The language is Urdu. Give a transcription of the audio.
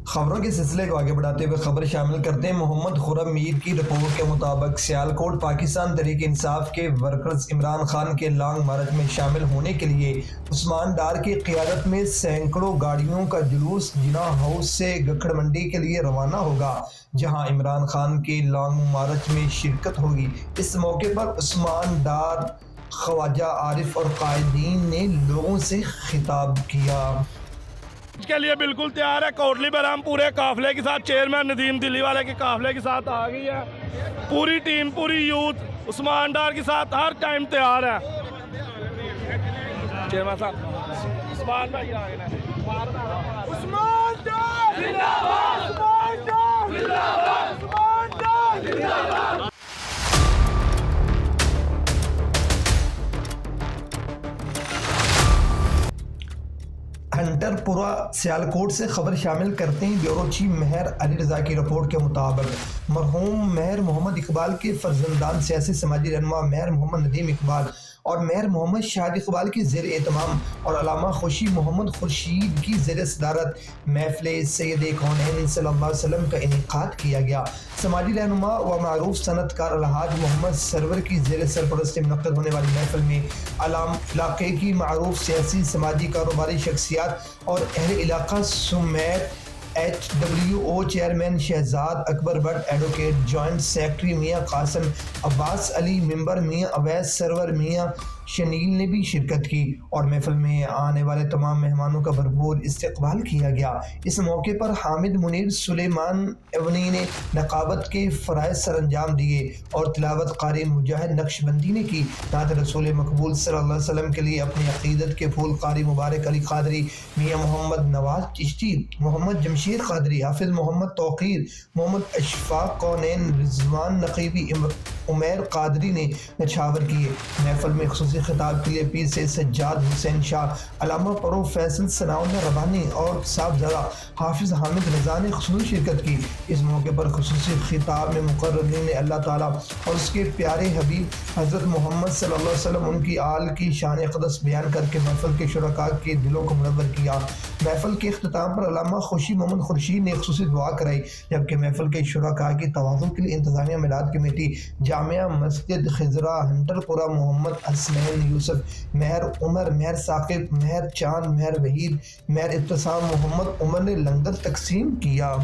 خبروں کے سلسلے کو آگے بڑھاتے ہوئے خبر شامل کرتے ہیں۔ محمد خرم میر کی رپورٹ کے مطابق سیالکوٹ پاکستان تحریک انصاف کے ورکرز عمران خان کے لانگ مارچ میں شامل ہونے کے لیے عثمان ڈار کی قیادت میں سینکڑوں گاڑیوں کا جلوس جناح ہاؤس سے گکھڑ منڈی کے لیے روانہ ہوگا، جہاں عمران خان کے لانگ مارچ میں شرکت ہوگی۔ اس موقع پر عثمان ڈار، خواجہ عارف اور قائدین نے لوگوں سے خطاب کیا۔ کے لیے بالکل تیار ہے۔ کوٹلی پر ہم پورے قافلے کے ساتھ، چیئرمین ندیم دلی والے کے قافلے کے ساتھ آ گئی ہے۔ پوری ٹیم، پوری یوتھ عثمان ڈار کے ساتھ ہر ٹائم تیار ہے۔ چیئرمین صاحب عثمان بھائی آ گئے ہیں۔ عثمان ڈار زندہ باد، عثمان ڈار زندہ باد، عثمان ڈار زندہ باد۔ ہنٹر پورہ سیالکوٹ سے خبر شامل کرتے ہیں۔ بیورو چیف مہر علی رضا کی رپورٹ کے مطابق مرحوم مہر محمد اقبال کے فرزندان سیاسی سماجی رہنما مہر محمد ندیم اقبال اور مہر محمد شاہد اقبال کی زیر اہتمام اور علامہ خوشی محمد خورشید کی زیر صدارت محفل سید کونین صلی اللہ علیہ وسلم کا انعقاد کیا گیا۔ سماجی رہنما و معروف صنعت کار الحاج محمد سرور کی زیر سرپرستی منعقد ہونے والی محفل میں علاقے کی معروف سیاسی، سماجی، کاروباری شخصیات اور اہل علاقہ سمیت HWO chairman Shahzad Akbar but, advocate joint secretary میاں قاسم عباس علی، ممبر میاں اویس سرور، میاں شنیل نے بھی شرکت کی اور محفل میں آنے والے تمام مہمانوں کا بھرپور استقبال کیا گیا۔ اس موقع پر حامد منیر سلیمان ایونی نے نقابت کے فرائض سر انجام دیے اور تلاوت قاری مجاہد نقشبندی نے کی۔ نعت رسول مقبول صلی اللہ علیہ وسلم کے لیے اپنی عقیدت کے پھول قاری مبارک علی قادری، میاں محمد نواز چشتی، محمد جمشید قادری، حافظ محمد توقیر، محمد اشفاق کونین، رضوان نقیبی، عمیر قادری نے نچھاور کیے۔ محفل میں خصوصی خطاب کے لیے پیر سے سجاد حسین شاہ، علامہ پروفیسر ثناء اللہ ربانی اور صاحبزادہ حافظ حامد رضا نے خصوصی شرکت کی۔ اس موقع پر خصوصی خطاب میں مقررین نے اللہ تعالیٰ اور اس کے پیارے حبیب حضرت محمد صلی اللہ علیہ وسلم ان کی آل کی شان اقدس بیان کر کے محفل کے شرکاء کے دلوں کو منور کیا۔ محفل کے اختتام پر علامہ خوشی محمد خورشید نے خصوصی دعا کرائی، جبکہ محفل کے شرکاء کی توازن کے لیے انتظامیہ میلاد کمیٹی جامعہ مسجد خضرا ہنٹر پورہ، محمد حسنین یوسف، مہر عمر، مہر ثاقب، مہر چاند، مہر وحید، مہر ابتسام محمد عمر نے لنگر تقسیم کیا۔